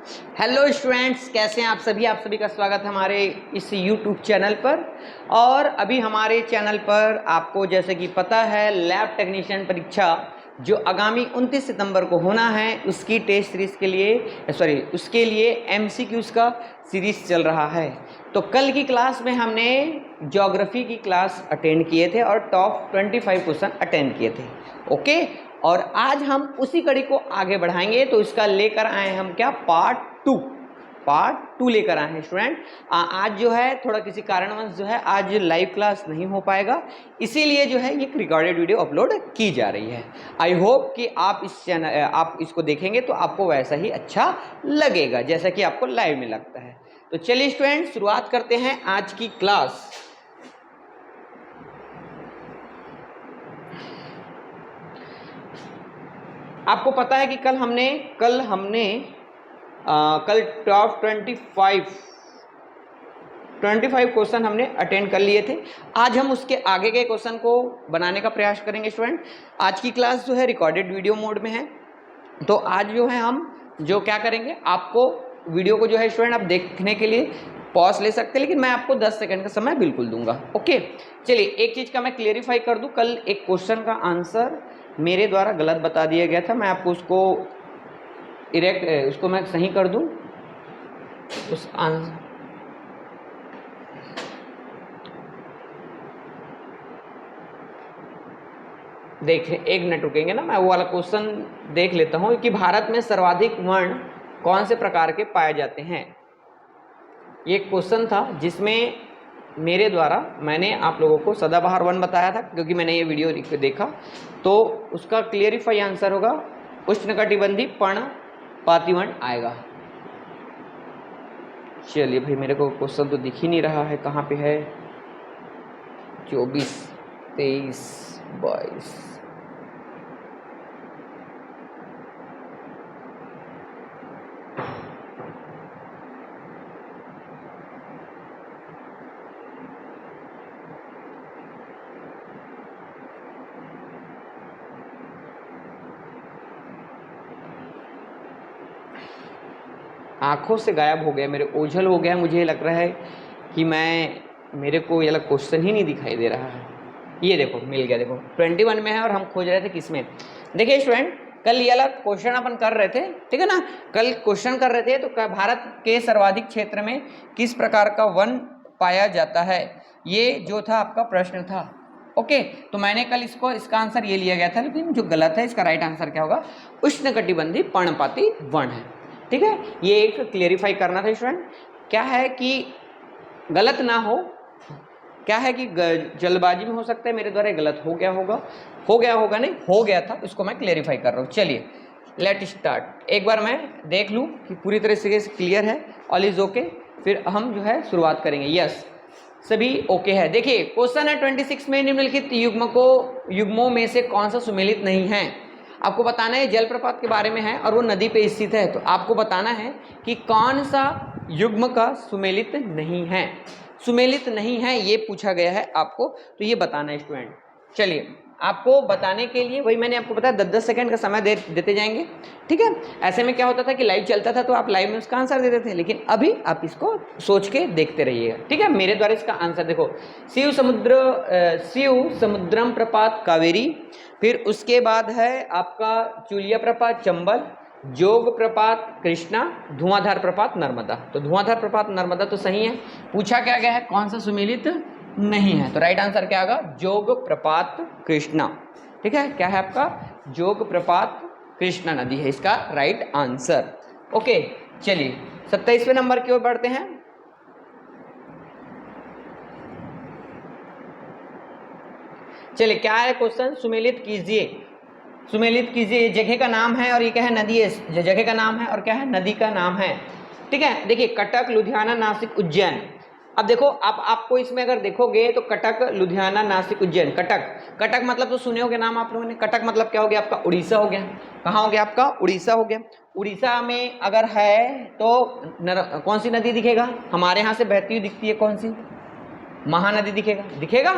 Hello students, कैसे हैं आप सभी का स्वागत है हमारे इस YouTube चैनल पर। और अभी हमारे चैनल पर आपको जैसे कि पता है, लैब टेक्नीशियन परीक्षा जो आगामी 29 सितंबर को होना है, उसकी टेस्ट सीरीज़ के लिए उसके लिए MCQs का सीरीज़ चल रहा है। तो कल की क्लास में हमने ज्योग्राफी की क्लास अटेंड किए थे और टॉप 25 क्वेश्चन अटेंड किए थे। ओके, और आज हम उसी कड़ी को आगे बढ़ाएंगे। तो इसका लेकर आए हम क्या, पार्ट टू लेकर आए हैं स्टूडेंट। आज जो है थोड़ा किसी कारणवश जो है आज लाइव क्लास नहीं हो पाएगा, इसीलिए जो है ये रिकॉर्डेड वीडियो अपलोड की जा रही है। आई होप कि आप इसको देखेंगे तो आपको वैसा ही अच्छा लगेगा जैसा कि आपको लाइव में लगता है। तो चलिए स्टूडेंट, शुरुआत करते हैं आज की क्लास। आपको पता है कि कल हमने टॉप 25 क्वेश्चन हमने अटेंड कर लिए थे। आज हम उसके आगे के क्वेश्चन को बनाने का प्रयास करेंगे स्टूडेंट। आज की क्लास जो है रिकॉर्डेड वीडियो मोड में है, तो आज जो है हम जो क्या करेंगे, आपको वीडियो को जो है स्टूडेंट आप देखने के लिए पॉज ले सकते हैं, लेकिन मैं आपको 10 सेकंड का समय बिल्कुल दूंगा। ओके, चलिए एक चीज़ का मैं क्लियरिफाई कर दूं। कल एक क्वेश्चन का आंसर मेरे द्वारा गलत बता दिया गया था, मैं आपको उसको मैं सही कर दूं। उस आंसर देखें, एक मिनट रुकेंगे ना, मैं वो वाला क्वेश्चन देख लेता हूं कि भारत में सर्वाधिक वर्ण कौन से प्रकार के पाए जाते हैं। ये क्वेश्चन था जिसमें मेरे द्वारा मैंने आप लोगों को सदाबहार वन बताया था, क्योंकि मैंने ये वीडियो देखा। तो उसका क्लियरिफाई आंसर होगा उष्णकटिबंधीय पर्णपाती वर्ण आएगा। चलिए भाई, मेरे को क्वेश्चन तो दिख ही नहीं रहा है, कहाँ पे है। 24, 23, 22। आंखों से गायब हो गया, मेरे ओझल हो गया। मुझे लग रहा है कि मेरे को ये वाला क्वेश्चन ही नहीं दिखाई दे रहा है। ये देखो, मिल गया। देखो 21 में है और हम खोज रहे थे किसमें। देखिए स्टूडेंट, कल ये वाला क्वेश्चन अपन कर रहे थे, ठीक है ना। कल क्वेश्चन कर रहे थे तो भारत के सर्वाधिक क्षेत्र में किस प्रकार का वन पाया जाता है, ये जो था आपका प्रश्न था। ओके, तो मैंने कल इसका आंसर ये लिया गया था, लेकिन जो गलत है, इसका राइट आंसर क्या होगा, उष्णकटिबंधीय पर्णपाती वर्ण है। ठीक है, ये एक क्लियरिफाई करना था स्टूडेंट। क्या है कि गलत ना हो, क्या है कि जल्दबाजी में हो सकता है मेरे द्वारा गलत हो गया होगा नहीं, हो गया था, इसको मैं क्लियरिफाई कर रहा हूँ। चलिए लेट स्टार्ट। एक बार मैं देख लूँ कि पूरी तरह से क्लियर है, ऑल इज ओके, फिर हम जो है शुरुआत करेंगे। यस, सभी ओके है। देखिए क्वेश्चन है 26 में, निम्नलिखित युग्मों में से कौन सा सुमेलित नहीं है। आपको बताना है, जलप्रपात के बारे में है और वो नदी पे स्थित है, तो आपको बताना है कि कौन सा युग्म का सुमेलित नहीं है। सुमेलित नहीं है ये पूछा गया है आपको, तो ये बताना है स्टूडेंट। चलिए, आपको बताने के लिए वही मैंने आपको बताया 10-10 सेकंड का समय देते जाएंगे, ठीक है। ऐसे में क्या होता था कि लाइव चलता था तो आप लाइव में उसका आंसर देते थे, लेकिन अभी आप इसको सोच के देखते रहिएगा, ठीक है। मेरे द्वारा इसका आंसर देखो, शिव समुद्रम प्रपात कावेरी, फिर उसके बाद है आपका चुलिया प्रपात चंबल, जोग प्रपात कृष्णा, धुआंधार प्रपात नर्मदा। तो धुआंधार प्रपात नर्मदा तो सही है। पूछा क्या गया है, कौन सा सुमेलित नहीं है, तो राइट आंसर क्या होगा, जोग प्रपात कृष्णा। ठीक है, क्या है आपका, जोग प्रपात कृष्णा नदी है इसका राइट आंसर। ओके, चलिए 27वें नंबर की ओर बढ़ते हैं। चलिए, क्या है क्वेश्चन, सुमेलित कीजिए। जगह का नाम है और ये क्या है, नदी है। जगह का नाम है और क्या है, नदी का नाम है। ठीक है, देखिए कटक, लुधियाना, नासिक, उज्जैन। अब देखो, आपको इसमें अगर देखोगे तो कटक, लुधियाना, नासिक, उज्जैन। कटक मतलब तो सुने होगे नाम आप लोगों ने। कटक मतलब क्या हो गया आपका, उड़ीसा हो गया। कहाँ हो गया आपका, उड़ीसा हो गया। उड़ीसा में अगर है तो कौन सी नदी दिखेगा, हमारे यहाँ से बहती हुई दिखती है, कौन सी, महानदी दिखेगा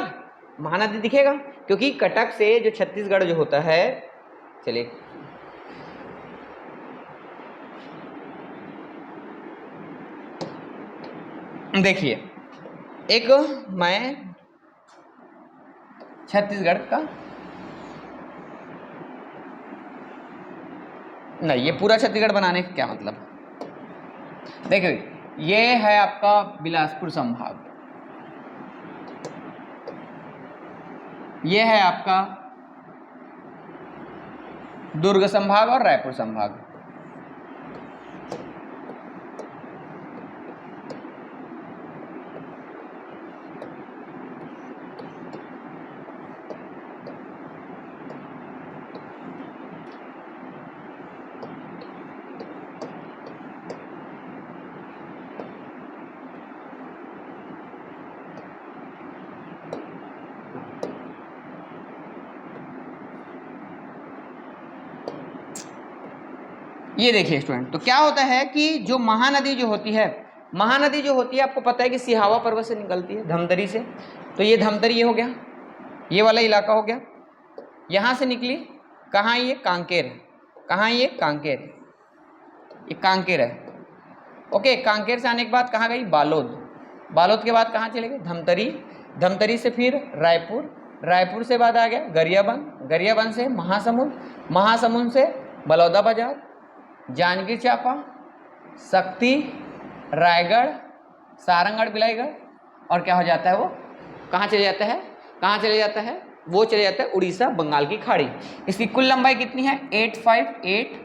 महानदी दिखेगा, क्योंकि कटक से जो छत्तीसगढ़ जो होता है, चलिए देखिए, एक मैं छत्तीसगढ़ का, नहीं ये पूरा छत्तीसगढ़ बनाने का क्या मतलब। देखिए ये है आपका बिलासपुर संभाग, ये है आपका दुर्ग संभाग और रायपुर संभाग। ये देखिए स्टूडेंट, तो क्या होता है कि जो महानदी जो होती है, महानदी जो होती है आपको पता है कि सिहावा पर्वत से निकलती है, धमतरी से। तो ये धमतरी ये हो गया, ये वाला इलाका हो गया, यहाँ से निकली कहाँ, ये कांकेर है, कहाँ ये कांकेर है, ये कांकेर है। ओके, कांकेर से आने के बाद कहाँ गई, बालोद, बालोद के बाद कहाँ चले गए, धमतरी, धमतरी से फिर रायपुर, रायपुर से बाद आ गया गरियाबंद, गरियाबंद से महासमुंद, महासमुंद से बलौदाबाजार, जांजगीर चांपा, शक्ति, रायगढ़, सारंगगढ़, बिलाईगढ़, और क्या हो जाता है वो, कहाँ चले जाता है, कहाँ चले जाता है, वो चले जाता है उड़ीसा, बंगाल की खाड़ी। इसकी कुल लंबाई कितनी है, 858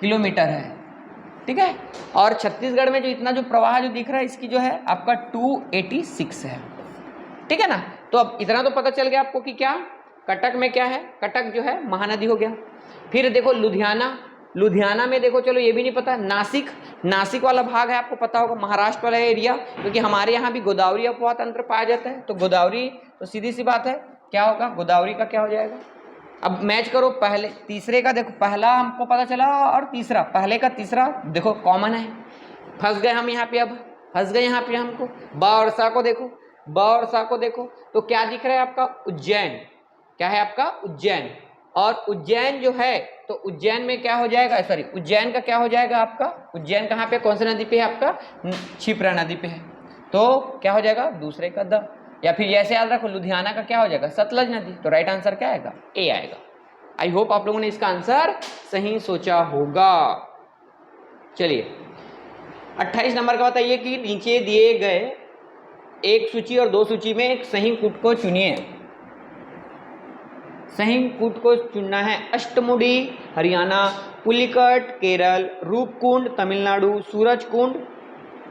किलोमीटर है, ठीक है। और छत्तीसगढ़ में जो इतना जो प्रवाह जो दिख रहा है, इसकी जो है आपका 286 है, ठीक है ना। तो अब इतना तो पता चल गया आपको कि क्या कटक में क्या है, कटक जो है महानदी हो गया। फिर देखो लुधियाना, लुधियाना में देखो, चलो ये भी नहीं पता, नासिक, नासिक वाला भाग है आपको पता होगा, महाराष्ट्र वाला एरिया, क्योंकि हमारे यहाँ भी गोदावरी अपवाह तंत्र पाया जाता है। तो गोदावरी तो सीधी सी बात है क्या होगा, गोदावरी का क्या हो जाएगा। अब मैच करो पहले तीसरे का, देखो पहला हमको पता चला और तीसरा, पहले का तीसरा देखो कॉमन है, फंस गए हम यहाँ पे, अब फंस गए यहाँ पे हमको। ब और सा को देखो, ब और सा को देखो, तो क्या दिख रहा है आपका, उज्जैन, क्या है आपका उज्जैन। और उज्जैन जो है, तो उज्जैन में क्या हो जाएगा, सॉरी उज्जैन का क्या हो जाएगा आपका, उज्जैन कहाँ पे, कौन सी नदी पे है आपका, क्षिप्रा नदी पे है, तो क्या हो जाएगा दूसरे का द। या फिर ऐसे याद रखो, लुधियाना का क्या हो जाएगा, सतलज नदी। तो राइट आंसर क्या आएगा, ए आएगा। आई होप आप लोगों ने इसका आंसर सही सोचा होगा। चलिए 28 नंबर का बताइए कि नीचे दिए गए एक सूची और दो सूची में एक सही कूट को चुनिए। सही कूट को चुनना है, अष्टमुडी हरियाणा, पुलिकट केरल, रूपकुंड तमिलनाडु, सूरजकुंड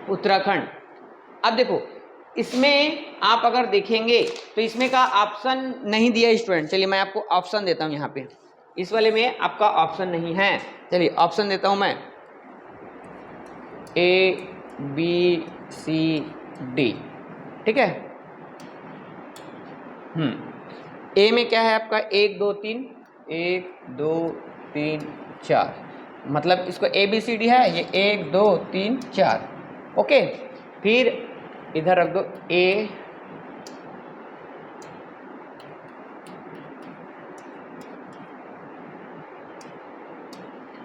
उत्तराखंड। अब देखो इसमें आप अगर देखेंगे तो इसमें का ऑप्शन नहीं दिया स्टूडेंट। चलिए मैं आपको ऑप्शन देता हूं, यहाँ पे इस वाले में आपका ऑप्शन नहीं है। चलिए ऑप्शन देता हूं मैं, ए बी सी डी, ठीक है। ए में क्या है आपका 1 2 3, 1 2 3 4, मतलब इसको ए बी सी डी है, ये 1 2 3 4, ओके। फिर इधर रख दो ए,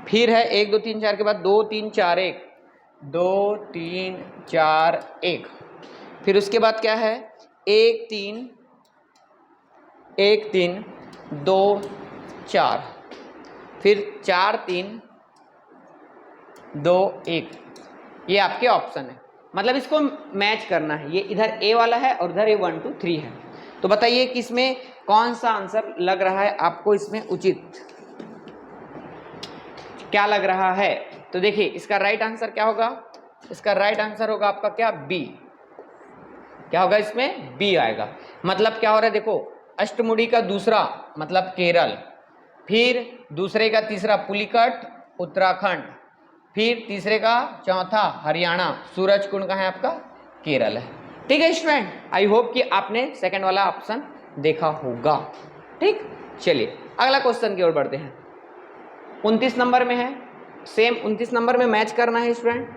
फिर है 1 2 3 4 के बाद 2 3 4 1, 2 3 4 1, फिर उसके बाद क्या है 1 3 1 3 2 4, फिर 4 3 2 1। ये आपके ऑप्शन है, मतलब इसको मैच करना है। ये इधर ए वाला है और इधर ए 1 2 3 है। तो बताइए कि इसमें कौन सा आंसर लग रहा है आपको इसमें उचित, क्या लग रहा है। तो देखिए इसका राइट आंसर क्या होगा, इसका राइट आंसर होगा आपका क्या, बी। क्या होगा इसमें, बी आएगा। मतलब क्या हो रहा है देखो, अष्टमुडी का दूसरा मतलब केरल, फिर दूसरे का तीसरा पुलिकट उत्तराखंड, फिर तीसरे का चौथा हरियाणा, सूरजकुंड का है आपका केरल है। ठीक है स्टूडेंट, आई होप कि आपने सेकंड वाला ऑप्शन देखा होगा। ठीक, चलिए अगला क्वेश्चन की ओर बढ़ते हैं। 29 नंबर में है, सेम 29 नंबर में मैच करना है स्टूडेंट।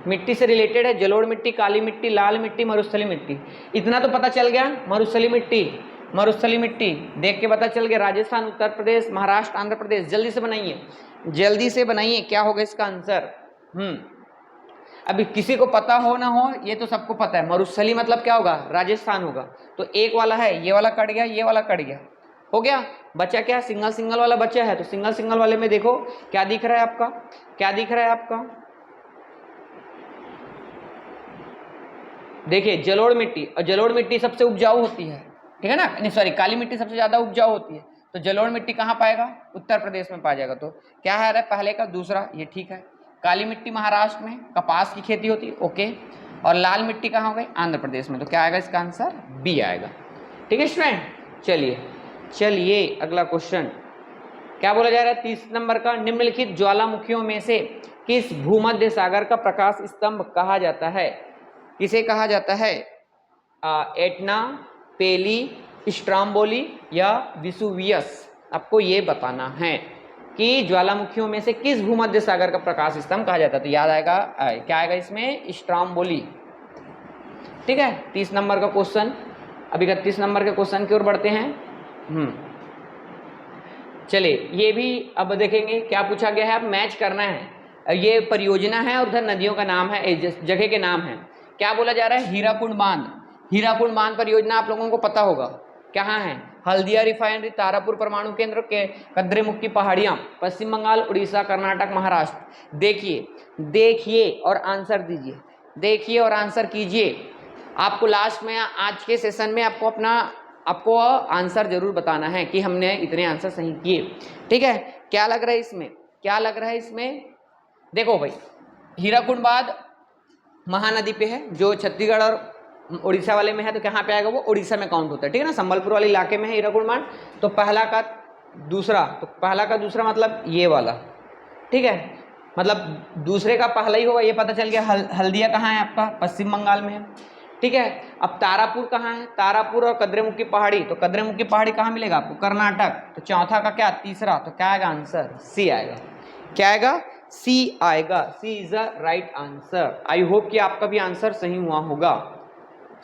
मिट्टी से रिलेटेड है, जलोढ़ मिट्टी, काली मिट्टी, लाल मिट्टी, मरुस्थली मिट्टी। इतना तो पता चल गया, मरुस्थली मिट्टी, मरुस्थली मिट्टी देख के पता चल गया। राजस्थान, उत्तर प्रदेश, महाराष्ट्र, आंध्र प्रदेश। जल्दी से बनाइए, जल्दी से बनाइए, क्या होगा इसका आंसर। अभी किसी को पता हो ना हो, ये तो सबको पता है, मरुस्थली मतलब क्या होगा, राजस्थान होगा। तो एक वाला है, ये वाला कट गया, ये वाला कट गया, हो गया, बचा क्या, सिंगल सिंगल वाला बचा है। तो सिंगल सिंगल वाले में देखो क्या दिख रहा है आपका, क्या दिख रहा है आपका, देखिए जलोढ़ मिट्टी, और जलोढ़ मिट्टी सबसे उपजाऊ होती है, ठीक है ना, नहीं सॉरी, काली मिट्टी सबसे ज्यादा उपजाऊ होती है। तो जलोढ़ मिट्टी कहाँ पाएगा, उत्तर प्रदेश में पाया जाएगा। तो क्या है पहले का, दूसरा, ये ठीक है। काली मिट्टी महाराष्ट्र में कपास की खेती होती है, ओके। और लाल मिट्टी कहाँ हो गई, आंध्र प्रदेश में। तो क्या आएगा इसका आंसर, बी आएगा। ठीक है स्टूडेंट, चलिए चलिए अगला क्वेश्चन क्या बोला जा रहा है, 30 नंबर का, निम्नलिखित ज्वालामुखियों में से किस भूमध्य सागर का प्रकाश स्तंभ कहा जाता है, किसे कहा जाता है, एटना, पेली, स्ट्राम्बोली या विसुवियस। आपको ये बताना है कि ज्वालामुखियों में से किस भूमध्य सागर का प्रकाश स्तंभ कहा जाता है। तो याद आएगा, क्या आएगा इसमें, स्ट्राम्बोली। ठीक है, 30 नंबर का क्वेश्चन। अभी 31 नंबर के क्वेश्चन की ओर बढ़ते हैं। चलिए ये भी अब देखेंगे क्या पूछा गया है, अब मैच करना है। ये परियोजना है और उधर नदियों का नाम है, जगह के नाम है। क्या बोला जा रहा है, हीराकुंड बांध। हीराकुंड बांध परियोजना आप लोगों को पता होगा कहाँ है, हल्दिया रिफाइनरी, तारापुर परमाणु केंद्र के, कद्रेमुख की पहाड़ियाँ, पश्चिम बंगाल, उड़ीसा, कर्नाटक, महाराष्ट्र। देखिए देखिए और आंसर दीजिए, देखिए और आंसर कीजिए। आपको लास्ट में आज के सेशन में आपको आंसर जरूर बताना है कि हमने इतने आंसर सही किए। ठीक है, क्या लग रहा है इसमें, क्या लग रहा है इसमें, देखो भाई हीराकुंड बांध महानदी पे है जो छत्तीसगढ़ और उड़ीसा वाले में है। तो कहाँ पे आएगा, वो उड़ीसा में काउंट होता है, ठीक है ना, संबलपुर वाले इलाके में है हीराकुंड बांध। तो पहला का दूसरा मतलब ये वाला, ठीक है, मतलब दूसरे का पहला ही होगा, ये पता चल गया। हल्दिया कहाँ है आपका, पश्चिम बंगाल में है। ठीक है, अब तारापुर कहाँ है, तारापुर और कद्रेमुख की पहाड़ी, तो कद्रेमुख की पहाड़ी कहाँ मिलेगा आपको, कर्नाटक। तो चौथा का क्या, तीसरा, तो क्या आएगा आंसर, सी आएगा। क्या आएगा, सी आएगा, C is the right answer. I hope कि आपका भी आंसर सही हुआ होगा।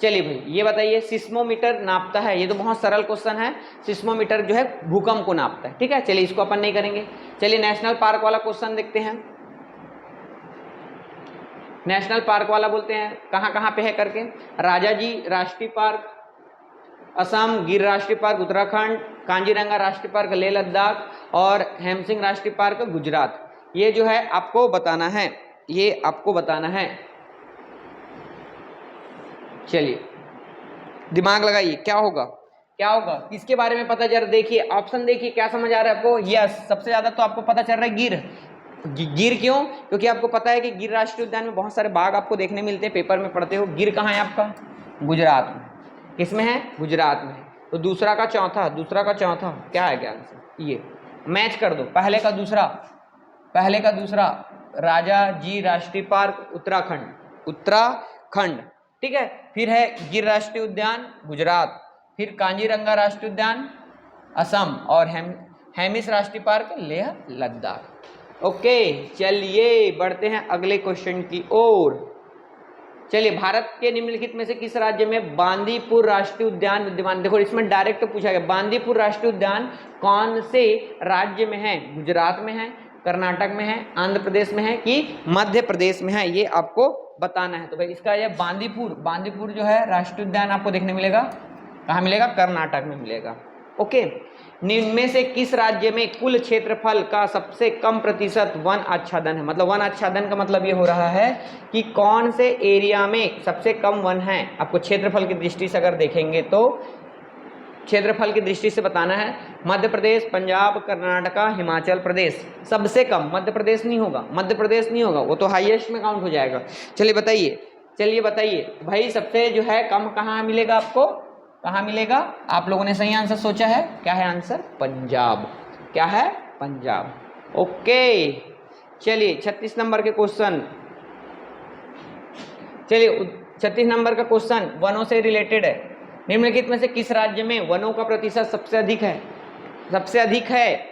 चलिए भाई ये बताइए, सिस्मोमीटर नापता है, ये तो बहुत सरल क्वेश्चन है। सिस्मोमीटर जो है भूकंप को नापता है, ठीक है, चलिए इसको अपन नहीं करेंगे। चलिए नेशनल पार्क वाला क्वेश्चन देखते हैं। नेशनल पार्क वाला बोलते हैं कहाँ कहाँ पे है करके, राजाजी राष्ट्रीय पार्क असम, गिर राष्ट्रीय पार्क उत्तराखंड, कांजीरंगा राष्ट्रीय पार्क लेह लद्दाख और हेमसिंग राष्ट्रीय पार्क गुजरात। ये जो है आपको बताना है, ये आपको बताना है। चलिए दिमाग लगाइए, क्या होगा, क्या होगा, किसके बारे में पता चल रहा है, देखिए ऑप्शन देखिए, क्या समझ आ रहा है आपको, यस सबसे ज्यादा तो आपको पता चल रहा है गिर। गिर क्यों, क्योंकि आपको पता है कि गिर राष्ट्रीय उद्यान में बहुत सारे बाघ आपको देखने मिलते हैं, पेपर में पढ़ते हो। गिर कहाँ है आपका, गुजरात में। किसमें है, गुजरात में। तो दूसरा का चौथा क्या है क्या आंसर, ये मैच कर दो, पहले का दूसरा, राजा जी राष्ट्रीय पार्क उत्तराखंड, ठीक है, फिर है गिर राष्ट्रीय उद्यान गुजरात, फिर कांजीरंगा राष्ट्रीय उद्यान असम और हेमिस राष्ट्रीय पार्क लेह लद्दाख। ओके चलिए बढ़ते हैं अगले क्वेश्चन की ओर। चलिए, भारत के निम्नलिखित में से किस राज्य में बांदीपुर राष्ट्रीय उद्यान विद्यमान। देखो इसमें डायरेक्ट पूछा गया, बांदीपुर राष्ट्रीय उद्यान कौन से राज्य में है, गुजरात में है, कर्नाटक में है, आंध्र प्रदेश में है कि मध्य प्रदेश में है, ये आपको बताना है। तो भाई इसका यह बांदीपुर जो है राष्ट्रीय उद्यान आपको देखने मिलेगा, कहाँ मिलेगा, कर्नाटक में मिलेगा। ओके, निम्न में से किस राज्य में कुल क्षेत्रफल का सबसे कम प्रतिशत वन आच्छादन है। मतलब वन आच्छादन का मतलब ये हो रहा है कि कौन से एरिया में सबसे कम वन है। आपको क्षेत्रफल की दृष्टि से अगर देखेंगे तो क्षेत्रफल की दृष्टि से बताना है, मध्य प्रदेश, पंजाब, कर्नाटका, हिमाचल प्रदेश। सबसे कम मध्य प्रदेश नहीं होगा, वो तो हाईएस्ट में काउंट हो जाएगा। चलिए बताइए भाई सबसे जो है कम कहाँ मिलेगा आपको, कहाँ मिलेगा। आप लोगों ने सही आंसर सोचा है, क्या है आंसर, पंजाब। क्या है, पंजाब। ओके चलिए 36 नंबर के क्वेश्चन, चलिए 36 नंबर का क्वेश्चन वनों से रिलेटेड है। निम्नलिखित में से किस राज्य में वनों का प्रतिशत सबसे अधिक है,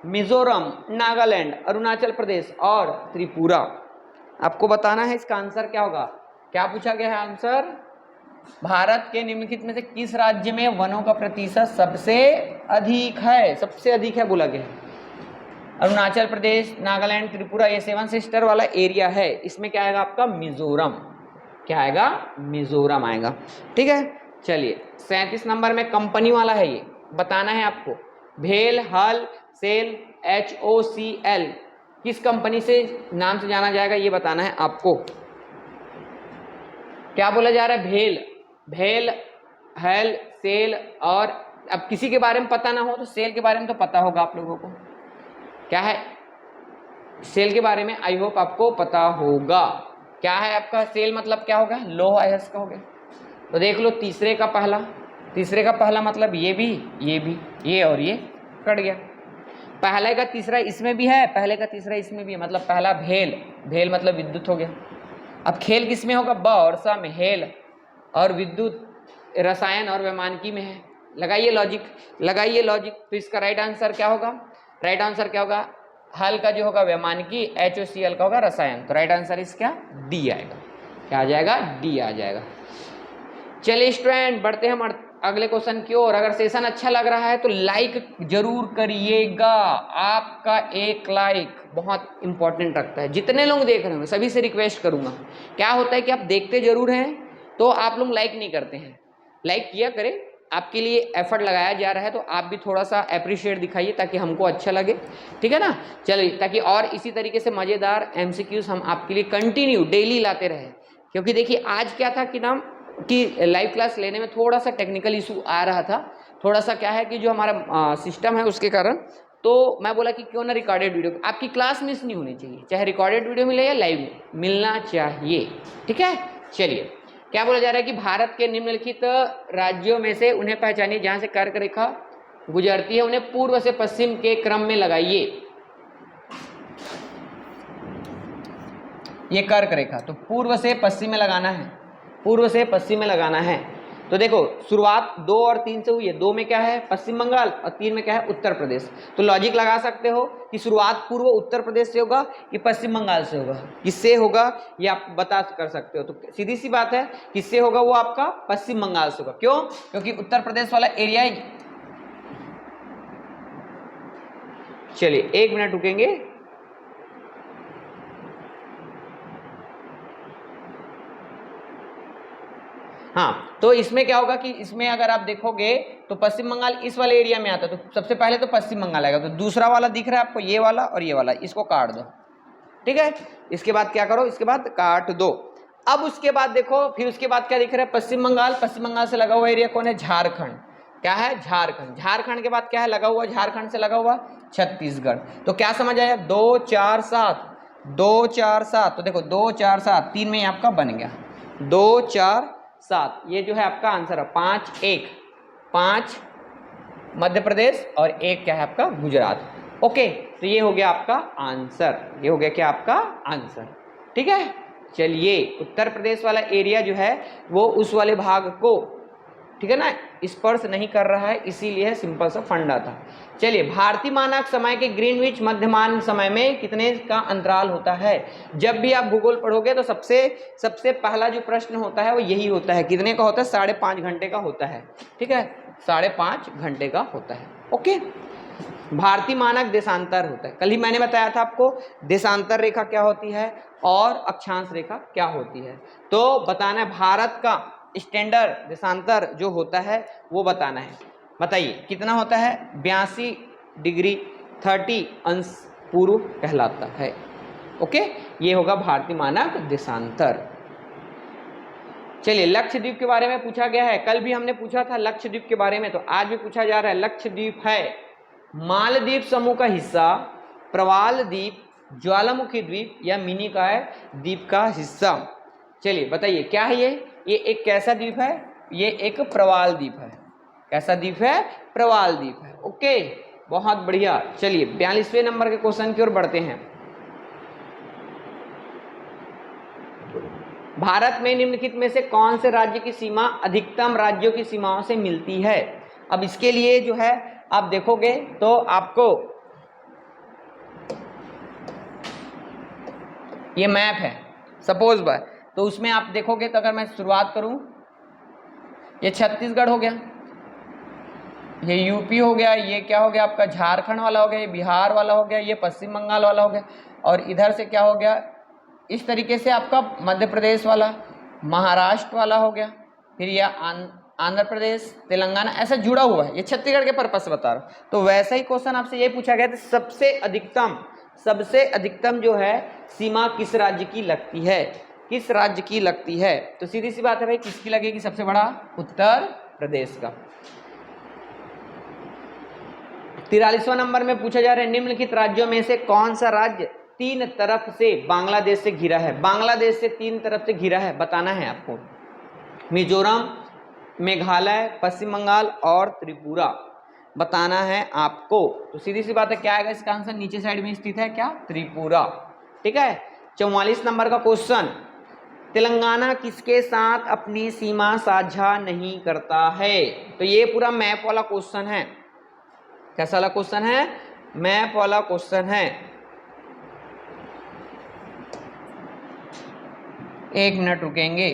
मिजोरम, नागालैंड, अरुणाचल प्रदेश और त्रिपुरा। आपको बताना है इसका आंसर क्या होगा। क्या पूछा गया है आंसर, भारत के निम्नलिखित में से किस राज्य में वनों का प्रतिशत सबसे अधिक है बोला गया है। अरुणाचल प्रदेश, नागालैंड, त्रिपुरा, ये 7 सिस्टर वाला एरिया है। इसमें क्या आएगा आपका? मिजोरम। क्या आएगा? मिजोरम आएगा। ठीक है, चलिए 37 नंबर में कंपनी वाला है, ये बताना है आपको। भेल, हल, सेल, HOCL किस कंपनी से नाम से जाना जाएगा, ये बताना है आपको। क्या बोला जा रहा है? भेल, भेल, हल, सेल। और अब किसी के बारे में पता ना हो तो सेल के बारे में तो पता होगा आप लोगों को। क्या है सेल के बारे में? आई होप आपको पता होगा। क्या है आपका सेल? मतलब क्या होगा? लौह अयस्क हो गया। तो देख लो तीसरे का पहला मतलब ये भी, ये और ये कट गया। पहले का तीसरा इसमें भी है, पहले का तीसरा इसमें भी है, मतलब पहला भेल, भेल मतलब विद्युत हो गया। अब खेल किस में होगा? ब और स में, हेल और विद्युत रसायन और वैमानिकी में है। लगाइए लॉजिक, लगाइए लॉजिक। तो इसका राइट आंसर क्या होगा? राइट आंसर क्या होगा? हल का जो होगा वैमानिकी, HOCL का होगा रसायन। तो राइट आंसर इसका डी आएगा। क्या आ जाएगा? डी आ जाएगा। चलिए स्टूडेंट बढ़ते हैं हम अगले क्वेश्चन की ओर। अगर सेशन अच्छा लग रहा है तो लाइक जरूर करिएगा। आपका एक लाइक बहुत इंपॉर्टेंट रखता है। जितने लोग देख रहे होंगे सभी से रिक्वेस्ट करूंगा, क्या होता है कि आप देखते जरूर हैं तो आप लोग लाइक नहीं करते हैं। लाइक किया करें, आपके लिए एफर्ट लगाया जा रहा है तो आप भी थोड़ा सा अप्रिशिएट दिखाइए ताकि हमको अच्छा लगे। ठीक है ना? चलिए, ताकि और इसी तरीके से मज़ेदार MCQs हम आपके लिए कंटिन्यू डेली लाते रहे। क्योंकि देखिए आज क्या था कि लाइव क्लास लेने में थोड़ा सा टेक्निकल इशू आ रहा था। थोड़ा सा क्या है कि जो हमारा सिस्टम है उसके कारण, तो मैं बोला कि क्यों ना रिकॉर्डेड वीडियो, आपकी क्लास मिस नहीं होनी चाहिए, चाहे रिकॉर्डेड वीडियो मिले या लाइव मिलना चाहिए। ठीक है, चलिए क्या बोला जा रहा है कि भारत के निम्नलिखित राज्यों में से उन्हें पहचानिए जहां से कर्क रेखा गुजरती है, उन्हें पूर्व से पश्चिम के क्रम में लगाइए। ये कर्क रेखा, तो पूर्व से पश्चिम में लगाना है, पूर्व से पश्चिम में लगाना है। तो देखो शुरुआत 2 और 3 से हुई है। 2 में क्या है? पश्चिम बंगाल, और 3 में क्या है? उत्तर प्रदेश। तो लॉजिक लगा सकते हो कि शुरुआत पूर्व उत्तर प्रदेश से होगा कि पश्चिम बंगाल से होगा, किससे होगा ये आप बता कर सकते हो। तो सीधी सी बात है, किससे होगा? वो आपका पश्चिम बंगाल से होगा। क्यों? क्योंकि उत्तर प्रदेश वाला एरिया। चलिए 1 मिनट रुकेंगे। हाँ, तो इसमें क्या होगा कि इसमें अगर आप देखोगे तो पश्चिम बंगाल इस वाले एरिया में आता है, तो सबसे पहले तो पश्चिम बंगाल आएगा। तो दूसरा वाला दिख रहा है आपको, ये वाला और ये वाला, इसको काट दो। ठीक है, इसके बाद क्या करो? इसके बाद काट दो। अब उसके बाद देखो, फिर उसके बाद क्या दिख रहा है? पश्चिम बंगाल, पश्चिम बंगाल से लगा हुआ एरिया कौन है? झारखंड। क्या है? झारखंड। झारखंड के बाद क्या है लगा हुआ? झारखंड से लगा हुआ छत्तीसगढ़। तो क्या समझ आया? 2 4 7, 2 4 7। तो देखो 2 4 7, 3 में आपका बन गया 2 4 7। ये जो है आपका आंसर है 5 1, 5 मध्य प्रदेश और 1 क्या है आपका? गुजरात। ओके, तो ये हो गया आपका आंसर। ये हो गया क्या? आपका आंसर। ठीक है, चलिए उत्तर प्रदेश वाला एरिया जो है वो उस वाले भाग को, ठीक है ना, स्पर्श नहीं कर रहा है, इसीलिए सिंपल सा फंडा था। चलिए, भारतीय मानक समय के ग्रीनविच मध्यमान समय में कितने का अंतराल होता है? जब भी आप भूगोल पढ़ोगे तो सबसे पहला जो प्रश्न होता है वो यही होता है। कितने का होता है? 5.5 घंटे का होता है। ठीक है, 5.5 घंटे का होता है। ओके, भारतीय मानक देशांतर होता है। कल ही मैंने बताया था आपको देशांतर रेखा क्या होती है और अक्षांश रेखा क्या होती है। तो बताना है भारत का स्टैंडर्ड देशांतर जो होता है वो बताना है। बताइए कितना होता है? 82 डिग्री 30 अंश पूर्व कहलाता है। ओके, ये होगा भारतीय मानक देशांतर। चलिए, लक्षद्वीप के बारे में पूछा गया है। कल भी हमने पूछा था लक्षद्वीप के बारे में, तो आज भी पूछा जा रहा है। लक्षद्वीप है मालदीव समूह का हिस्सा, प्रवाल द्वीप, ज्वालामुखी द्वीप या मिनिकॉय द्वीप का हिस्सा। चलिए बताइए क्या है ये एक कैसा द्वीप है? ये एक प्रवाल द्वीप है। कैसा द्वीप है? प्रवाल द्वीप है। ओके, बहुत बढ़िया। चलिए 42वें नंबर के क्वेश्चन की ओर बढ़ते हैं। भारत में निम्नलिखित में से कौन से राज्य की सीमा अधिकतम राज्यों की सीमाओं से मिलती है? अब इसके लिए जो है आप देखोगे तो आपको ये मैप है सपोज बाय, तो उसमें आप देखोगे तो अगर मैं शुरुआत करूं, ये छत्तीसगढ़ हो गया, ये यूपी हो गया, ये क्या हो गया आपका झारखंड वाला हो गया, ये बिहार वाला हो गया, ये पश्चिम बंगाल वाला हो गया, और इधर से क्या हो गया, इस तरीके से आपका मध्य प्रदेश वाला, महाराष्ट्र वाला हो गया, फिर ये आंध्र प्रदेश, तेलंगाना, ऐसा जुड़ा हुआ है। ये छत्तीसगढ़ के पर्पस से बता रहा हूँ। तो वैसा ही क्वेश्चन आपसे ये पूछा गया था, सबसे अधिकतम जो है सीमा किस राज्य की लगती है, किस राज्य की लगती है? तो सीधी सी बात है भाई, किसकी लगेगी सबसे बड़ा? उत्तर प्रदेश का। 43वां नंबर में पूछा जा रहा है, निम्नलिखित राज्यों में से कौन सा राज्य तीन तरफ से बांग्लादेश से घिरा है? बांग्लादेश से तीन तरफ से घिरा है, बताना है आपको। मिजोरम, मेघालय, पश्चिम बंगाल और त्रिपुरा, बताना है आपको। तो सीधी सी बात है, क्या आएगा इसका आंसर? नीचे साइड में स्थित है क्या? त्रिपुरा। ठीक है। 44 नंबर का क्वेश्चन, तेलंगाना किसके साथ अपनी सीमा साझा नहीं करता है? तो ये पूरा मैप वाला क्वेश्चन है। कैसा वाला क्वेश्चन है? मैप वाला क्वेश्चन है। एक मिनट रुकेंगे।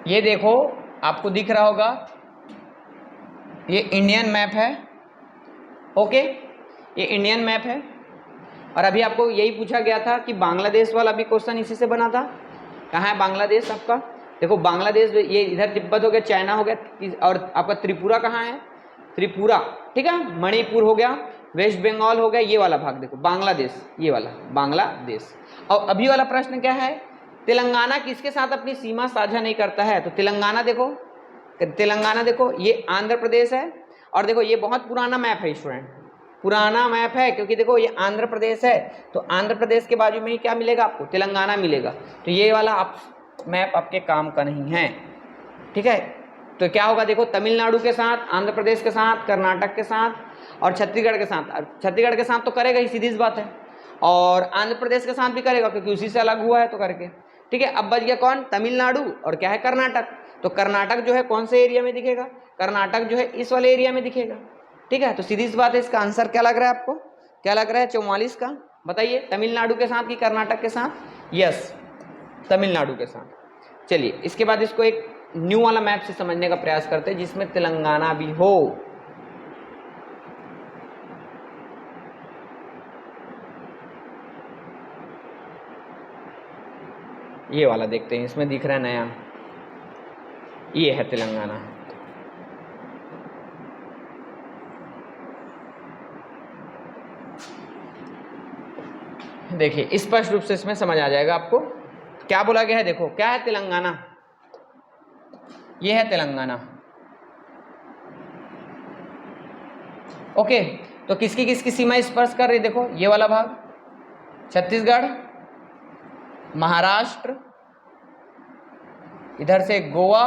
ये देखो, आपको दिख रहा होगा, ये इंडियन मैप है। ओके, ये इंडियन मैप है। और अभी आपको यही पूछा गया था कि बांग्लादेश वाला भी क्वेश्चन इसी से बना था। कहाँ है बांग्लादेश आपका? देखो बांग्लादेश, ये इधर तिब्बत हो गया, चाइना हो गया, और आपका त्रिपुरा कहाँ है? त्रिपुरा, ठीक है। मणिपुर हो गया, वेस्ट बंगाल हो गया, ये वाला भाग देखो बांग्लादेश, ये वाला बांग्लादेश। और अभी वाला प्रश्न क्या है? तेलंगाना किसके साथ अपनी सीमा साझा नहीं करता है? तो तेलंगाना देखो, ये आंध्र प्रदेश है, और देखो ये बहुत पुराना मैप है स्टूडेंट, पुराना मैप है, क्योंकि देखो ये आंध्र प्रदेश है, तो आंध्र प्रदेश के बाजू में ही क्या मिलेगा आपको? तेलंगाना मिलेगा। तो ये वाला आप मैप आपके काम का नहीं है। ठीक है। तो क्या होगा देखो, तमिलनाडु के साथ, आंध्र प्रदेश के साथ, कर्नाटक के साथ और छत्तीसगढ़ के साथ। छत्तीसगढ़ के साथ तो करेगा ही, सीधी सी बात है, और आंध्र प्रदेश के साथ भी करेगा क्योंकि उसी से अलग हुआ है तो करके। ठीक है। अब बच गया कौन? तमिलनाडु और क्या है? कर्नाटक। तो कर्नाटक जो है कौन से एरिया में दिखेगा? कर्नाटक जो है इस वाले एरिया में दिखेगा। ठीक है। तो सीधी सी बात है, इसका आंसर क्या लग रहा है आपको? क्या लग रहा है 44 का? बताइए, तमिलनाडु के साथ कि कर्नाटक के साथ? यस, तमिलनाडु के साथ। चलिए, इसके बाद इसको एक न्यू वाला मैप से समझने का प्रयास करते हैं जिसमें तेलंगाना भी हो। ये वाला देखते हैं, इसमें दिख रहा है नया, ये है तेलंगाना। देखिए स्पष्ट रूप से इसमें समझ आ जाएगा आपको क्या बोला गया है। देखो क्या है तेलंगाना, ये है तेलंगाना। ओके, तो किसकी किसकी सीमा स्पर्श कर रही है? देखो ये वाला भाग छत्तीसगढ़, महाराष्ट्र, इधर से गोवा,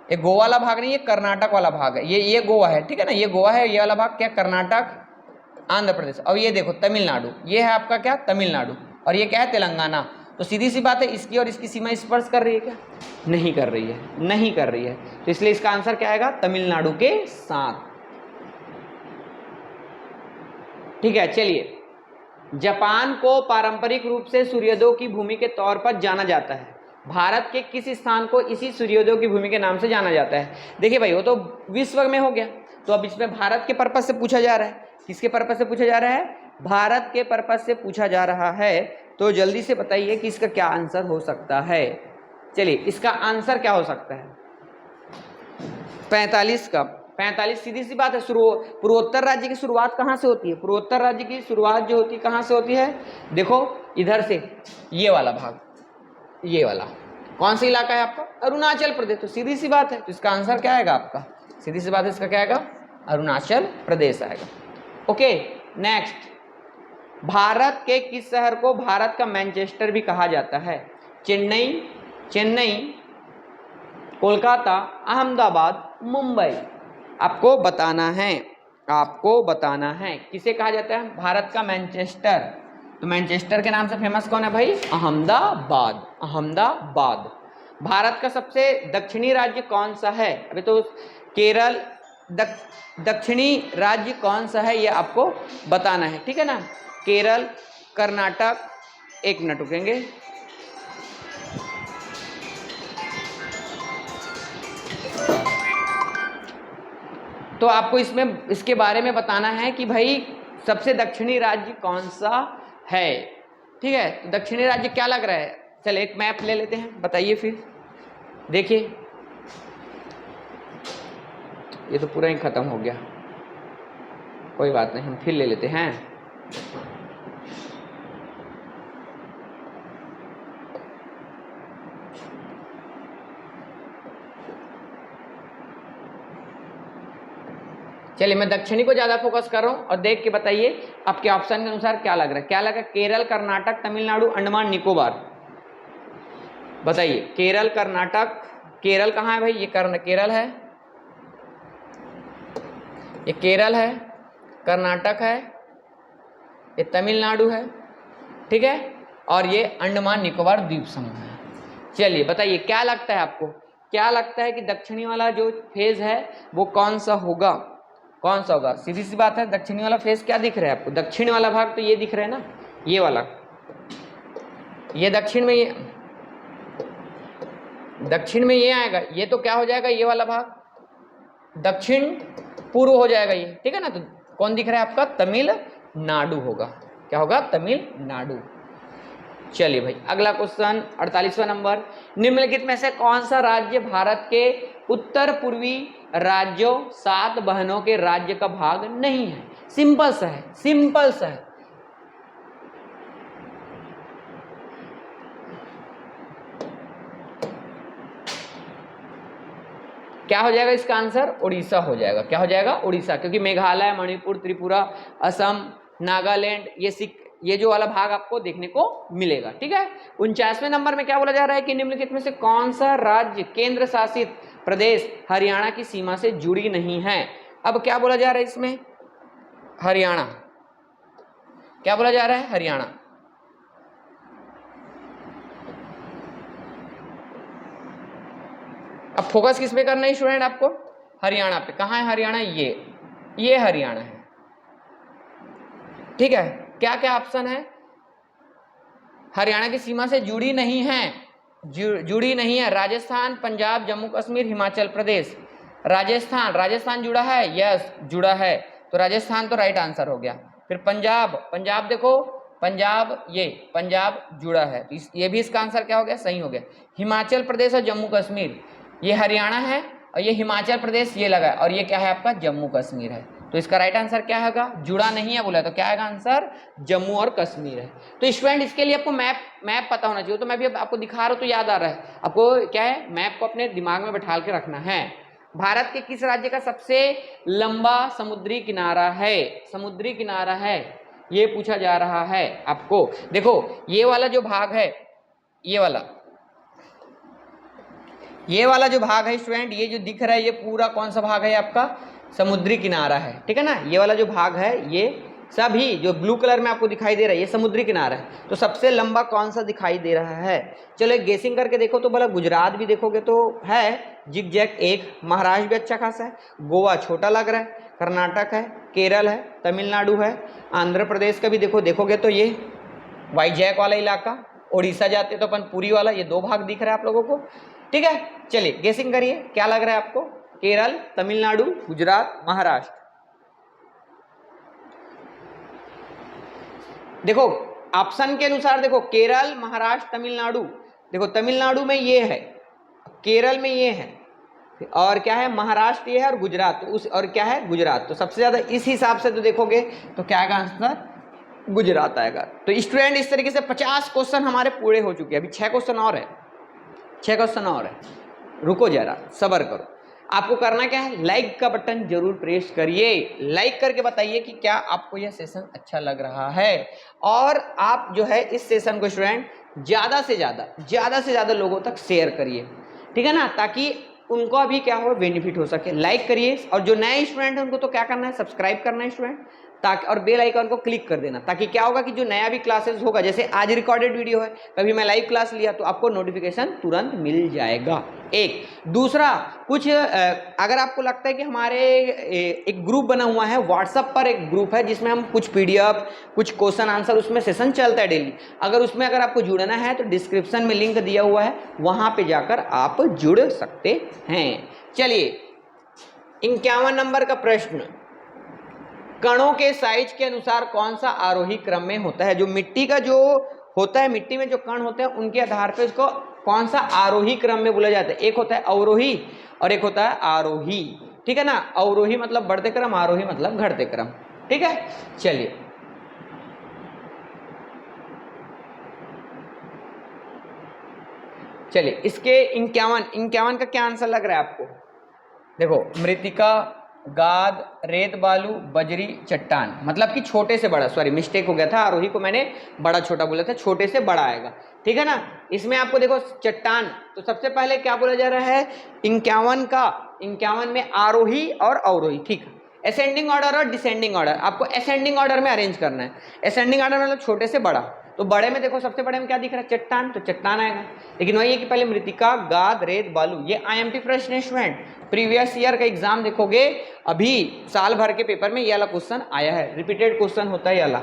ये गोवा वाला भाग नहीं, ये कर्नाटक वाला भाग है। ये गोवा है, ठीक है ना, ये गोवा है। ये वाला भाग क्या? कर्नाटक, आंध्र प्रदेश। और ये देखो तमिलनाडु, ये है आपका क्या? तमिलनाडु। और ये क्या है? तेलंगाना। तो सीधी सी बात है, इसकी और इसकी सीमा स्पर्श कर रही है क्या? नहीं कर रही है, नहीं कर रही है। तो इसलिए इसका आंसर क्या आएगा? तमिलनाडु के साथ। ठीक है। चलिए, जापान को पारंपरिक रूप से सूर्योदय की भूमि के तौर पर जाना जाता है। भारत के किस स्थान को इसी सूर्योदय की भूमि के नाम से जाना जाता है? देखिए भाई, वो तो विश्व में हो गया, तो अब इसमें भारत के पर्पस से पूछा जा रहा है। किसके पर्पस से पूछा जा रहा है? भारत के पर्पस से पूछा जा रहा है। तो जल्दी से बताइए कि इसका क्या आंसर हो सकता है। चलिए, इसका आंसर क्या हो सकता है? 45 का 45 सीधी सी बात है। पूर्वोत्तर राज्य की शुरुआत कहाँ से होती है? पूर्वोत्तर राज्य की शुरुआत जो होती है कहाँ से होती है? देखो इधर से, ये वाला भाग, ये वाला कौन सा इलाका है आपका? अरुणाचल प्रदेश। तो सीधी सी बात है, तो इसका आंसर क्या आएगा आपका? सीधी सी बात है, इसका क्या आएगा? अरुणाचल प्रदेश आएगा। ओके, नेक्स्ट, भारत के किस शहर को भारत का मैनचेस्टर भी कहा जाता है? चेन्नई, कोलकाता, अहमदाबाद, मुंबई। आपको बताना है, आपको बताना है किसे कहा जाता है भारत का मैनचेस्टर। तो मैनचेस्टर के नाम से फेमस कौन है भाई? अहमदाबाद। अहमदाबाद। भारत का सबसे दक्षिणी राज्य कौन सा है? अभी तो केरल दक्षिणी राज्य कौन सा है ये आपको बताना है, ठीक है ना। केरल, कर्नाटक, एक मिनट रुकेंगे, तो आपको इसमें इसके बारे में बताना है कि भाई सबसे दक्षिणी राज्य कौन सा है, ठीक है। तो दक्षिणी राज्य क्या लग रहा है? चलिए एक मैप ले लेते हैं, बताइए फिर। देखिए ये तो पूरा ही खत्म हो गया, कोई बात नहीं, हम फिर ले लेते हैं। चलिए मैं दक्षिणी को ज्यादा फोकस कर रहा हूं और देख के बताइए आपके ऑप्शन के अनुसार क्या लग रहा है। क्या लगा? केरल, कर्नाटक, तमिलनाडु, अंडमान निकोबार। बताइए केरल, कर्नाटक, केरल कहाँ है भाई? ये केरल है, ये केरल है, कर्नाटक है, ये तमिलनाडु है, ठीक है, और ये अंडमान निकोबार द्वीप समूह है। चलिए बताइए क्या लगता है आपको, क्या लगता है कि दक्षिणी वाला जो फेज है वो कौन सा होगा? कौन सा होगा? सीधी सी बात है, दक्षिणी वाला फेज क्या दिख रहा है आपको? दक्षिण वाला भाग तो ये दिख रहा है ना, ये वाला, ये दक्षिण में, ये दक्षिण में ये आएगा, ये तो क्या हो जाएगा? ये वाला भाग दक्षिण पूर्व हो जाएगा ये, ठीक है ना। तो कौन दिख रहा है आपका? तमिलनाडु होगा। क्या होगा? तमिलनाडु। चलिए भाई अगला क्वेश्चन 48वां नंबर, निम्नलिखित में से कौन सा राज्य भारत के उत्तर पूर्वी राज्यों 7 बहनों के राज्य का भाग नहीं है? सिंपल सा है, सिंपल सा है। क्या हो जाएगा इसका आंसर? उड़ीसा हो जाएगा। क्या हो जाएगा? उड़ीसा, क्योंकि मेघालय, मणिपुर, त्रिपुरा, असम, नागालैंड, ये जो वाला भाग आपको देखने को मिलेगा, ठीक है। 49वें नंबर में क्या बोला जा रहा है कि निम्नलिखित में से कौन सा राज्य केंद्र शासित प्रदेश हरियाणा की सीमा से जुड़ी नहीं है? अब क्या बोला जा रहा है इसमें? हरियाणा। क्या बोला जा रहा है? हरियाणा। अब फोकस किस पे करना है स्टूडेंट आपको? हरियाणा पे। कहाँ है हरियाणा? ये हरियाणा है, ठीक है। क्या क्या ऑप्शन है? हरियाणा की सीमा से जुड़ी नहीं है, जुड़ी नहीं है। राजस्थान, पंजाब, जम्मू कश्मीर, हिमाचल प्रदेश। राजस्थान जुड़ा है, यस जुड़ा है, तो राजस्थान तो राइट आंसर हो गया। फिर पंजाब देखो, पंजाब जुड़ा है, तो ये भी इसका आंसर क्या हो गया? सही हो गया। हिमाचल प्रदेश और जम्मू कश्मीर, ये हरियाणा है और ये हिमाचल प्रदेश ये लगा है, और ये क्या है आपका? जम्मू कश्मीर है। तो इसका राइट आंसर क्या होगा? जुड़ा नहीं है बोला, तो क्या आएगा आंसर? जम्मू और कश्मीर है। तो स्टूडेंट इसके लिए आपको मैप पता होना चाहिए, तो मैं भी आपको दिखा रहा हूँ तो याद आ रहा है आपको। क्या है? मैप को अपने दिमाग में बैठा के रखना है। भारत के किस राज्य का सबसे लंबा समुद्री किनारा है? समुद्री किनारा है ये पूछा जा रहा है आपको। देखो ये वाला जो भाग है, ये वाला जो भाग है स्टूडेंट, ये जो दिख रहा है ये पूरा कौन सा भाग है आपका? समुद्री किनारा है, ठीक है ना। ये वाला जो भाग है, ये सभी जो ब्लू कलर में आपको दिखाई दे रहा है, ये समुद्री किनारा है। तो सबसे लंबा कौन सा दिखाई दे रहा है? चलो एक गेसिंग करके देखो तो बोला गुजरात भी देखोगे तो है जिग-जैग एक, महाराष्ट्र भी अच्छा खासा है, गोवा छोटा लग रहा है, कर्नाटक है, केरल है, तमिलनाडु है, आंध्र प्रदेश का भी देखोगे तो ये वाईजैक वाला इलाका, उड़ीसा जाते तो अपन पुरी वाला, ये 2 भाग दिख रहा है आप लोगों को, ठीक है। चलिए गेसिंग करिए क्या लग रहा है आपको? केरल, तमिलनाडु, गुजरात, महाराष्ट्र। देखो ऑप्शन के अनुसार देखो, केरल, महाराष्ट्र, तमिलनाडु। देखो तमिलनाडु में ये है, केरल में ये है, और क्या है? महाराष्ट्र ये है, और गुजरात और क्या है? गुजरात। तो सबसे ज्यादा इस हिसाब से तो देखोगे तो क्या आएगा आंसर? गुजरात आएगा। तो स्टूडेंट इस तरीके से 50 क्वेश्चन हमारे पूरे हो चुके हैं। अभी 6 क्वेश्चन और है, 6 क्वेश्चन और है, रुको जरा सब्र करो। आपको करना क्या है? लाइक का बटन जरूर प्रेस करिए, लाइक करके बताइए कि क्या आपको यह सेशन अच्छा लग रहा है, और आप जो है इस सेशन को स्टूडेंट ज़्यादा से ज़्यादा लोगों तक शेयर करिए, ठीक है ना, ताकि उनको अभी क्या हो? बेनिफिट हो सके। लाइक करिए, और जो नए स्टूडेंट हैं उनको तो क्या करना है? सब्सक्राइब करना है स्टूडेंट। ताकि, और बेल आइकन को क्लिक कर देना, ताकि क्या होगा कि जो नया भी क्लासेस होगा, जैसे आज रिकॉर्डेड वीडियो है, कभी मैं लाइव क्लास लिया तो आपको नोटिफिकेशन तुरंत मिल जाएगा। एक दूसरा, कुछ अगर आपको लगता है कि हमारे एक ग्रुप बना हुआ है व्हाट्सएप पर, एक ग्रुप है जिसमें हम कुछ पीडीएफ, कुछ क्वेश्चन आंसर, उसमें सेशन चलता है डेली, अगर आपको जुड़ना है तो डिस्क्रिप्शन में लिंक दिया हुआ है, वहां पे जाकर आप जुड़ सकते हैं। चलिए 51 नंबर का प्रश्न, कणों के साइज के अनुसार कौन सा आरोही क्रम में होता है? जो मिट्टी का जो होता है, मिट्टी में जो कण होते हैं उनके आधार पर इसको कौन सा आरोही क्रम में बोला जाता है? एक होता है अवरोही और एक होता है आरोही, ठीक है ना। अवरोही मतलब बढ़ते क्रम, आरोही मतलब घटते क्रम, ठीक है। चलिए इसके 51 का क्या आंसर लग रहा है आपको? देखो, मृतिका, गाद, रेत बालू, बजरी, चट्टान, मतलब कि छोटे से बड़ा, सॉरी मिस्टेक हो गया था, आरोही को मैंने बड़ा छोटा बोला था, छोटे से बड़ा आएगा, ठीक है ना। इसमें आपको देखो चट्टान, तो सबसे पहले क्या बोला जा रहा है 51 में आरोही और अवरोही, ठीक है। असेंडिंग ऑर्डर और डिसेंडिंग ऑर्डर, आपको असेंडिंग ऑर्डर में अरेंज करना है। असेंडिंग ऑर्डर मतलब छोटे से बड़ा, तो बड़े में देखो सबसे बड़े में क्या दिख रहा है? चट्टान, तो चट्टान आएगा। लेकिन वही है कि पहले मृतिका, गाद, रेत, बालू, ये आईएमपी प्रश्न है स्टूडेंट, प्रीवियस ईयर का एग्जाम देखोगे, अभी साल भर के पेपर में ये वाला क्वेश्चन आया है, रिपीटेड क्वेश्चन होता है ये वाला।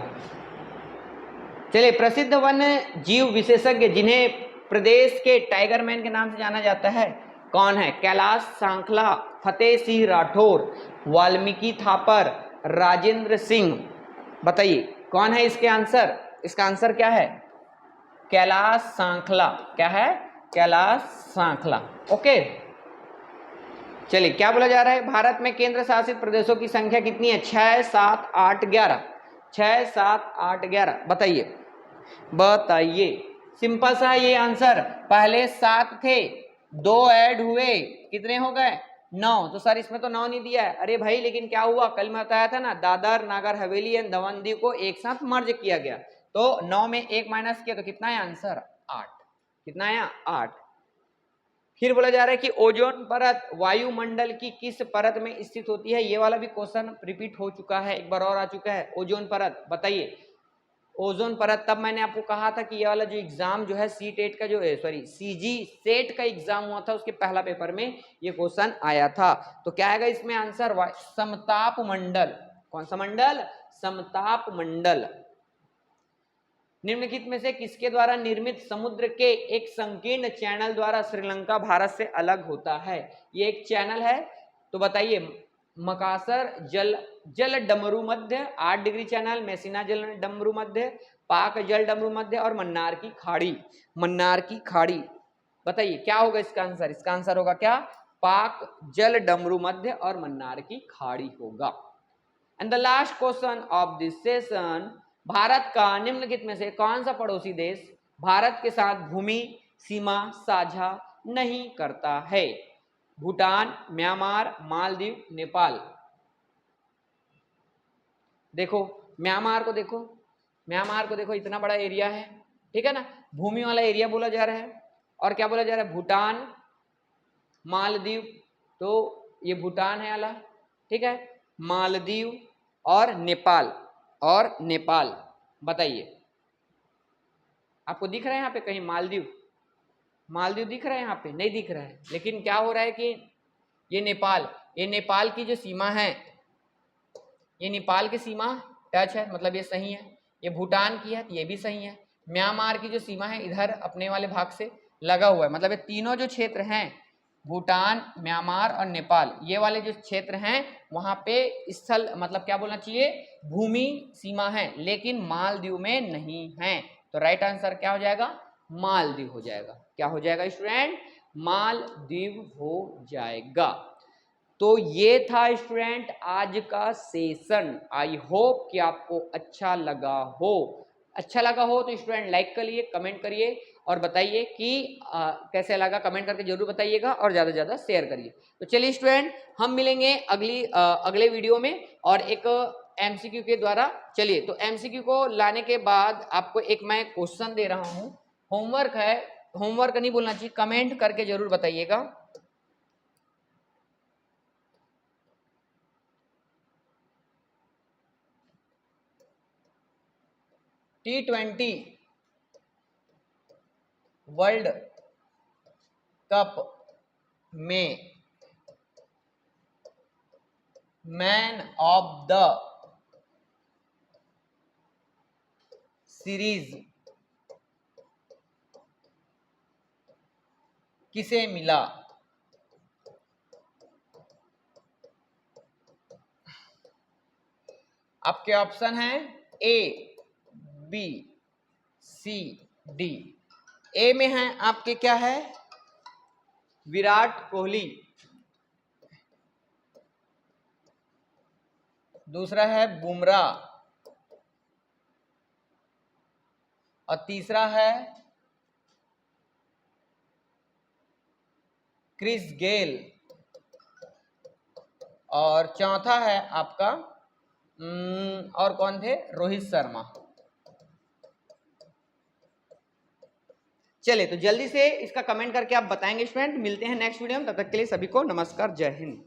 चलिए, प्रसिद्ध वन्य जीव विशेषज्ञ जिन्हें प्रदेश के टाइगर मैन के नाम से जाना जाता है, कौन है? कैलाश सांखला, फतेह सिंह राठौर, वाल्मीकि थापर, राजेंद्र सिंह, बताइए कौन है इसके आंसर? इसका आंसर क्या है? कैलाश सांखला। क्या है? कैलाश सांखला। ओके, चलिए क्या बोला जा रहा है? भारत में केंद्र शासित प्रदेशों की संख्या कितनी है? 6, 7, 8, 11। 6, 7, 8, 11, बताइए बताइए। सिंपल सा ये आंसर, पहले 7 थे, 2 ऐड हुए, कितने हो गए? 9। तो सर इसमें तो 9 नहीं दिया है। अरे भाई, लेकिन क्या हुआ, कल मैं बताया था ना, दादर, नागर हवेली एंड दमन दीव को एक साथ मर्ज किया गया, तो 9 में 1 माइनस किया तो कितना है आंसर? 8। कितना आया? 8। फिर बोला जा रहा है कि ओजोन परत वायुमंडल की किस परत में स्थित होती है? ये वाला भी क्वेश्चन रिपीट हो चुका है, एक बार और आ चुका है। ओजोन परत, बताइए ओजोन परत। तब मैंने आपको कहा था कि ये वाला जो एग्जाम जो है सी-टेट का, जो सॉरी सीजी सेट का एग्जाम हुआ था, उसके पहला पेपर में ये क्वेश्चन आया था। तो क्या आएगा इसमें आंसर? समताप मंडल। कौन सा मंडल? समताप मंडल। निम्नलिखित में से किसके द्वारा निर्मित समुद्र के एक संकीर्ण चैनल द्वारा श्रीलंका भारत से अलग होता है? ये एक चैनल है, तो बताइए। मकासर जल डमरू मध्य 8 डिग्री चैनल, मेसिना जल डमरू मध्य, पाक जल डमरू मध्य और मन्नार की खाड़ी। मन्नार की खाड़ी, बताइए क्या होगा इसका आंसर? इसका आंसर होगा क्या? पाक जल डमरू मध्य और मन्नार की खाड़ी होगा। And the last question of this session, Bharat का निम्नलिखित में से कौन सा पड़ोसी देश भारत के साथ भूमि सीमा साझा नहीं करता है? भूटान, म्यांमार, मालदीव, नेपाल। देखो म्यांमार को देखो, म्यांमार को देखो, इतना बड़ा एरिया है, ठीक है ना, भूमि वाला एरिया बोला जा रहा है। और क्या बोला जा रहा है? भूटान, मालदीव, तो ये भूटान है वाला, ठीक है, मालदीव और नेपाल, बताइए आपको दिख रहा है यहाँ पे कहीं मालदीव? मालदीव दिख रहा है? यहाँ पे नहीं दिख रहा है, लेकिन क्या हो रहा है कि ये नेपाल की जो सीमा है, ये नेपाल की सीमा टच है, मतलब ये सही है। ये भूटान की है, ये भी सही है। म्यांमार की जो सीमा है इधर अपने वाले भाग से लगा हुआ है, मतलब ये तीनों जो क्षेत्र हैं, भूटान, म्यांमार और नेपाल, ये वाले जो क्षेत्र हैं वहां पे स्थल, मतलब क्या बोलना चाहिए, भूमि सीमा है, लेकिन मालदीव में नहीं है। तो राइट आंसर क्या हो जाएगा? मालदीव हो जाएगा। क्या हो जाएगा स्टूडेंट? मालदीव हो जाएगा। तो ये था स्टूडेंट आज का सेशन। आई होप कि आपको अच्छा लगा हो। अच्छा लगा हो तो स्टूडेंट लाइक करिए, कमेंट करिए और बताइए कि कैसे लगा, कमेंट करके जरूर बताइएगा और ज़्यादा से ज़्यादा शेयर करिए। तो चलिए स्टूडेंट, हम मिलेंगे अगले वीडियो में और एक एमसीक्यू के द्वारा। चलिए, तो एमसीक्यू को लाने के बाद आपको एक मैं क्वेश्चन दे रहा हूँ, होमवर्क है, होमवर्क नहीं बोलना चाहिए, कमेंट करके जरूर बताइएगा। T20 वर्ल्ड कप में मैन ऑफ द सीरीज किसे मिला? आपके ऑप्शन हैं ए, बी, सी, डी। ए में है आपके क्या है? विराट कोहली। दूसरा है बुमराह और तीसरा है क्रिस गेल और चौथा है आपका और कौन थे? रोहित शर्मा। चलिए तो जल्दी से इसका कमेंट करके आप बताएंगे स्टूडेंट। मिलते हैं नेक्स्ट वीडियो में, तब तक के लिए सभी को नमस्कार, जय हिंद।